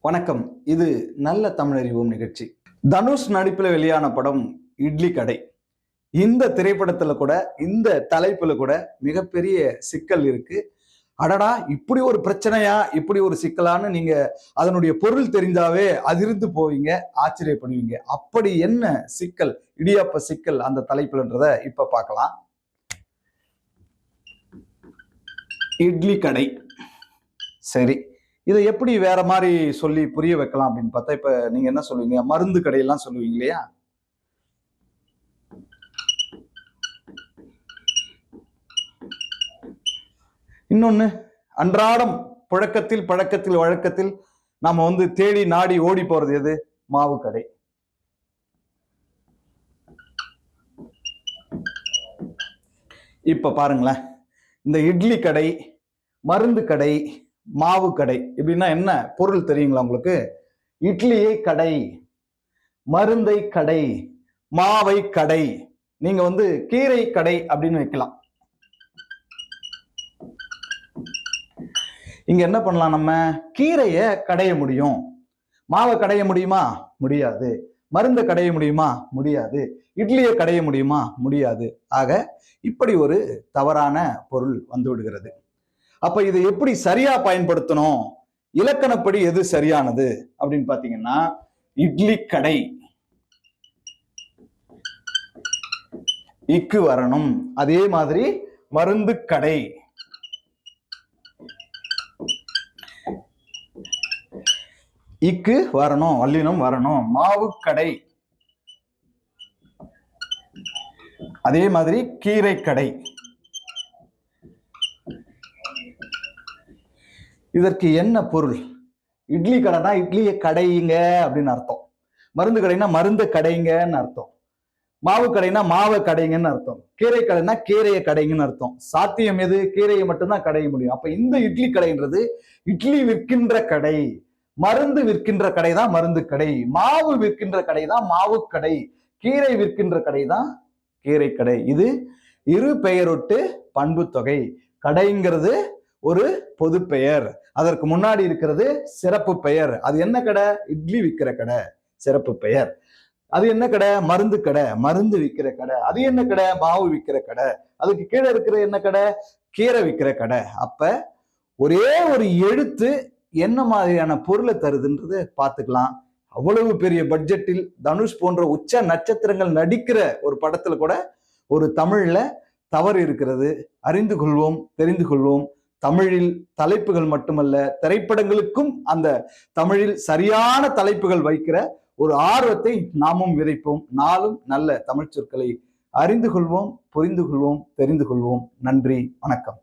வணக்கம். இது நல்ல தமிழறிவோம் நிகழ்ச்சி. தனுஷ் நடிப்புல வெளியான படம் இட்லி கடை. இந்த திரைப்படத்துல கூட இந்த தலைப்புல கூட மிகப்பெரிய சிக்கல் இருக்கு. அடடா, இப்படி ஒரு பிரச்சனையா, இப்படி ஒரு சிக்கலான்னு நீங்க அதனுடைய பொருள் தெரிந்தாவே அதிர்ந்து போவீங்க, ஆச்சரியப்படுவீங்க. அப்படி என்ன சிக்கல், இடியாப்ப சிக்கல் அந்த தலைப்புலன்றத இப்ப பார்க்கலாம். இட்லி கடை. சரி, இதை எப்படி வேற மாதிரி சொல்லி புரிய வைக்கலாம் அப்படின்னு பார்த்தா, இப்ப நீங்க என்ன சொல்லுவீங்க, மருந்து கடையெல்லாம் சொல்லுவீங்க இல்லையா? இன்னொன்னு, அன்றாடம் புழக்கத்தில் பழக்கத்தில் வழக்கத்தில் நாம தேடி நாடி ஓடி போறது எது? மாவு கடை. இப்ப பாருங்களேன், இந்த இட்லி கடை, மருந்து கடை, மாவு கடை இப்படின்னா என்ன பொருள் தெரியுங்களா உங்களுக்கு? இட்லியை கடை, மருந்தை கடை, மாவை கடை. நீங்க கீரை கடை அப்படின்னு வைக்கலாம். இங்க என்ன பண்ணலாம், நம்ம கீரைய கடைய முடியும், மாவை கடைய முடியுமா? முடியாது. மருந்தை கடைய முடியுமா? முடியாது. இட்லியை கடைய முடியுமா? முடியாது. ஆக இப்படி ஒரு தவறான பொருள் வந்து விடுகிறது. அப்ப இதை எப்படி சரியா பயன்படுத்தணும், இலக்கணப்படி எது சரியானது அப்படின்னு பாத்தீங்கன்னா, இட்லி கடை இக்கு வரணும். அதே மாதிரி மருந்து கடை, இக்கு வரணும், வல்லினம் வரணும். மாவு கடை, அதே மாதிரி கீரை கடை. இதற்கு என்ன பொருள்? இட்லி கடைனா இட்லியை கடைங்க அப்படின்னு அர்த்தம். மருந்து கடைனா மருந்து கடைங்கன்னு அர்த்தம். மாவு கடைனா மாவை கடைங்கன்னு அர்த்தம். கீரை கடைனா கீரையை கடைங்கன்னு அர்த்தம். சாத்தியம் எது? கீரையை மட்டும்தான் கடைய முடியும். அப்ப இந்த இட்லி கடைன்றது இட்லி விற்கின்ற கடை, மருந்து விற்கின்ற கடை தான் மருந்து கடை, மாவு விற்கின்ற கடை தான் மாவு கடை, கீரை விற்கின்ற கடை தான் கீரை கடை. இது இரு பெயரொட்டு பண்பு தொகை. கடைங்கிறது ஒரு பொது பெயர், அதற்கு முன்னாடி இருக்கிறது சிறப்பு பெயர். அது என்ன கடை? இட்லி விற்கிற கடை, சிறப்பு பெயர். அது என்ன கடை? மருந்து கடை, மருந்து விற்கிற கடை. அது என்ன கடை? மாவு விற்கிற கடை. அதுக்கு கீழே இருக்கிற என்ன கடை? கீரை விற்கிற கடை. அப்ப ஒரே ஒரு எழுத்து என்ன மாதிரியான பொருளை தருதுன்றது பார்த்துக்கலாம். அவ்வளவு பெரிய பட்ஜெட்டில் தனுஷ் போன்ற உச்ச நட்சத்திரங்கள் நடிக்கிற ஒரு படத்துல கூட ஒரு தமிழ்ல தவறு இருக்கிறது. அறிந்து கொள்வோம், தெரிந்து கொள்வோம். தமிழில் தலைப்புகள் மட்டுமல்ல, திரைப்படங்களுக்கும் அந்த தமிழில் சரியான தலைப்புகள் வைக்கிற ஒரு ஆர்வத்தை நாமும் விதைப்போம். நாளும் நல்ல தமிழ் சொற்களை அறிந்து கொள்வோம், புரிந்து கொள்வோம், தெரிந்து கொள்வோம். நன்றி, வணக்கம்.